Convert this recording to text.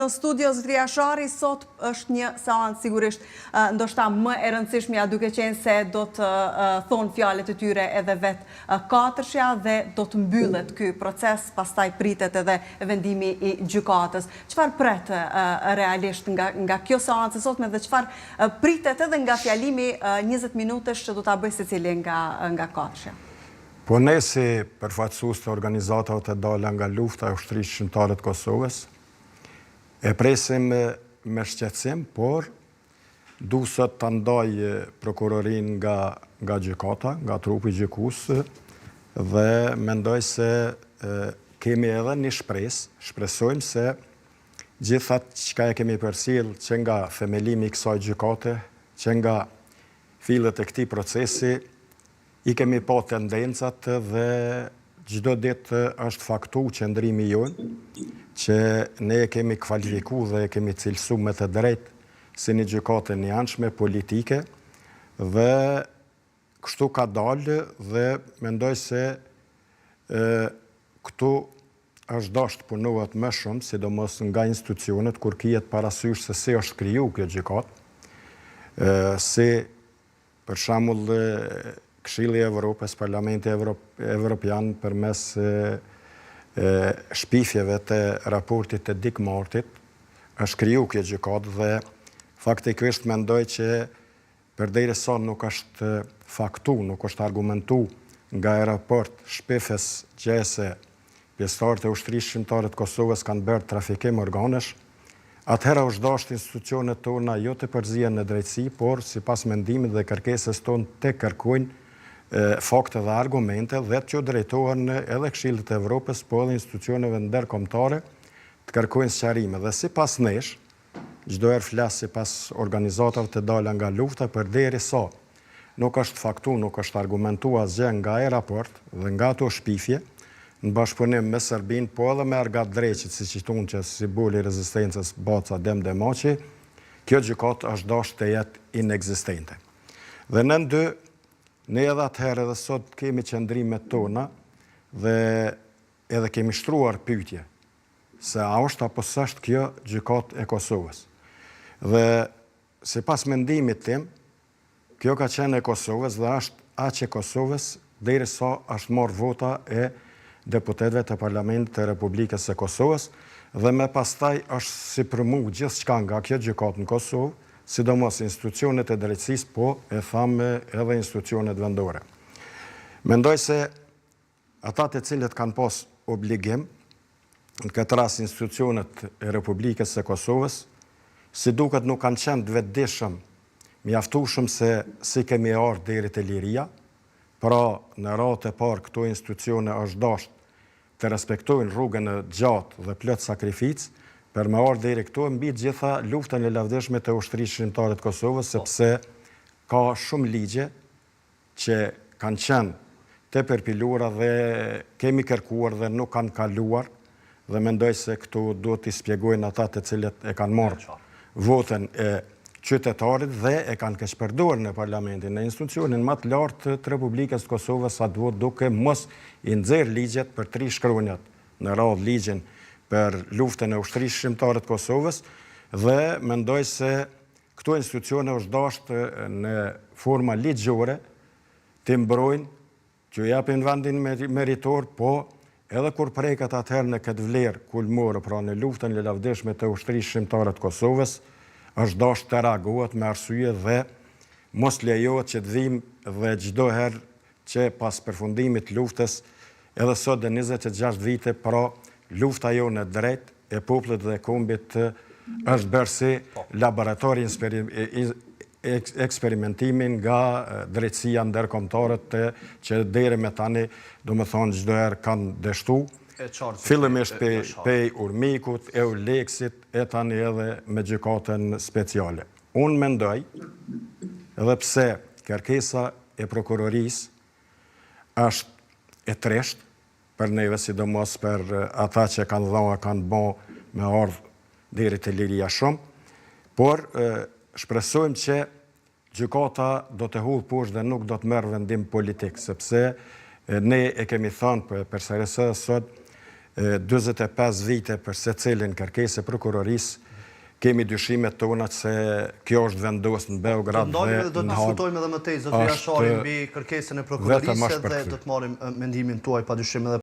Në studio Zotria Shari, sot është një seancë sigurisht ndoshta më e rëndësishmja duke qenë se do të thonë fjalët e tyre edhe vetë katërshja dhe do të mbyllet ky proces, pastaj pritet edhe vendimi i gjykatës. Çfarë pret realisht nga kjo seancë sot dhe çfarë pritet edhe nga fjalimi 20 minutësh që do ta bëj secili nga katërshja? Po ne si përfaqësues të organizatave të dala nga lufta e ushtrisë shqiptare të Kosovës, e presim me shqetësim, por du sot të ndaj prokurorin nga gjykata, nga trupi gjykues, dhe mendoj se kemi edhe një shpresojmë se gjithat çka e kemi përcjell që nga themelimi i kësaj gjykate, që nga fillet e këtij procesi, i kemi pa tendencat dhe çdo ditë është faktu qëndrimi jonë, që ne e kemi kvalifikuar dhe e kemi cilësuar me të drejtë si një gjykatë e njanshme politike, dhe kështu ka dalë dhe mendoj se këtu është dashur të punohet më shumë, sidomos nga institucionet, kur kihet parasysh se si është krijuar kjo gjykatë, si për shembull Këshilli i Evropës, Parlamenti Evropian përmes shpifjeve të raportit të Dick Martit, është kriju kjo gjykatë dhe faktikisht mendoj që përderisa nuk është faktu, nuk është argumentu nga e raport shpifjes gjese pjesëtarët e ushtrisë shqiptare të Kosovës kanë bërë trafikim organesh, atëhera është dashur institucionet tona jo të përzihen në drejtësi, por sipas mendimit dhe kërkesës tonë të kërkojnë fakte dhe argumente dhe që drejtohen edhe Këshillit të Evropës, po edhe institucioneve ndërkombëtare të kërkojnë sqarime. Dhe sipas nesh, çdo herë flas sipas organizatave të dala nga lufta, përderisa nuk është faktu, nuk është argumentuar asgjë nga ai raport dhe nga ato shpifje, në bashkëpunim me Serbinë, po edhe me Argat Dreqit, siç i thonë që simboli i rezistencës Baca Dem Demaçi, kjo gjykatë është dashur të jetë inekzistente. Dhe në dy, ne edhe atëherë edhe sot kemi qëndrimet tona dhe edhe kemi shtruar pyetje se a është apo s'është kjo gjykatë e Kosovës. Dhe sipas mendimit tim, kjo ka qenë e Kosovës dhe është aq e Kosovës derisa është marrë vota e deputetëve të Parlamentit të Republikës së Kosovës dhe me pastaj është si përmu gjithçka nga kjo gjykatë në Kosovë, sidomos institucionet e drejtësisë, po e thamë edhe institucionet vendore. Mendoj se ata të cilët kanë pas obligim, në këtë rast institucionet e Republikës së Kosovës, si duket nuk kanë qenë të vetëdijshëm, mjaftueshëm se si kemi ardhur deri te liria, pra në radhë e parë këto institucione është dashur të respektojnë rrugën e gjatë dhe plot sakrificë, për me ardhur deri këtu mbi gjitha luftën e lavdishme të ushtrisë shqiptare të Kosovës, sepse ka shumë ligje që kanë qenë të përpiluara dhe kemi kërkuar dhe nuk kanë kaluar, dhe mendoj se këtu duhet t'i shpjegojnë ata të cilët e kanë marrë votën e qytetarit dhe e kanë keqpërdoruar në parlamentin, në institucionin më të lartë të Republikës së Kosovës, sa duke mos i nxjerrë ligjet për 3 shkronjat, në radhë ligjin për luftën e ushtrisë shqiptare të Kosovës, dhe mendoj se këto institucione është dashur në forma ligjore të mbrojnë, që japin vendin meritor, po edhe kur preket atëherë në këtë vlerë kulmore, pra në luftën e lavdishme të ushtrisë shqiptare të Kosovës, është dashur të reagohet me arsye dhe mos lejohet që të vijmë dhe çdo herë që pas përfundimit të luftës, edhe sot dhe 26 vite, pra lufta jonë e drejtë e popullit dhe kombit është bërë si laboratori eksperimentimin nga drejtësia ndërkombëtare që deri me tani, domethënë çdo herë kanë dështu, fillimisht pej Urmikut, Euleksit, e tani edhe me gjykatën speciale. Unë mendoj, edhe pse kërkesa e prokurorisë është e treshtë për neve, sidomos për ata që kanë bë me ardhë deri te liria shumë, por shpresojmë që gjykata do të hudhë poshtë dhe nuk do të merr vendim politik, sepse ne e kemi thënë për SRS sot, 45 vite për secilin kërkesë e prokurorisë. Kemi dyshimet tona se kjo është vendosur në Beograd dhe në Hagë. Do të diskutojmë edhe më tej, zotëria Shari, mbi kërkesën e prokurorisë dhe do të marrim mendimin tuaj padyshim edhe